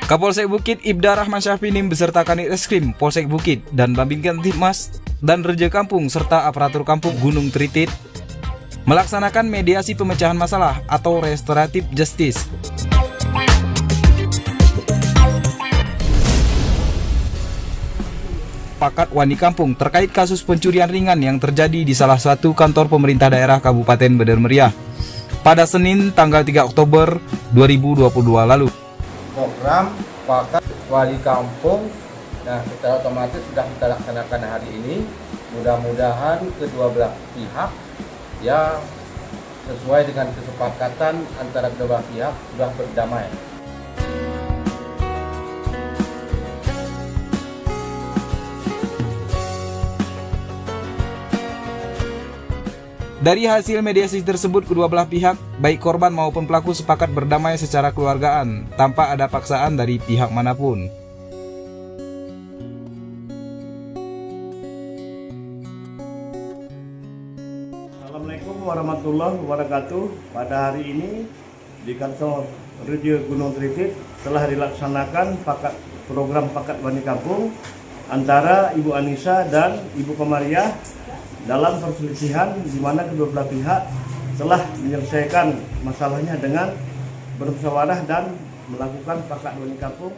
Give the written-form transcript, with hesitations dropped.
Kapolsek Bukit Ibda Rahman Syahfinim beserta Kanit Reskrim Polsek Bukit dan Babin Kamtibmas dan Reja Kampung serta aparatur kampung Gunung Tritit melaksanakan mediasi pemecahan masalah atau restoratif justice. Pakat Wani Kampung terkait kasus pencurian ringan yang terjadi di salah satu kantor pemerintah daerah Kabupaten Bener Meriah pada Senin tanggal 3 Oktober 2022 lalu. Program Pakat Wali Kampung, nah secara otomatis sudah kita laksanakan hari ini. Mudah-mudahan kedua belah pihak ya sesuai dengan kesepakatan antara kedua belah pihak sudah berdamai. Dari hasil mediasi tersebut, kedua belah pihak, baik korban maupun pelaku sepakat berdamai secara keluargaan, tanpa ada paksaan dari pihak manapun. Assalamualaikum warahmatullahi wabarakatuh. Pada hari ini di kantor Reja Gunung Tritit telah dilaksanakan program Pakat Wani Kampung antara Ibu Anissa dan Ibu Komariah dalam perselisihan di mana kedua belah pihak telah menyelesaikan masalahnya dengan bermusyawarah dan melakukan Pakat Wani Kampung.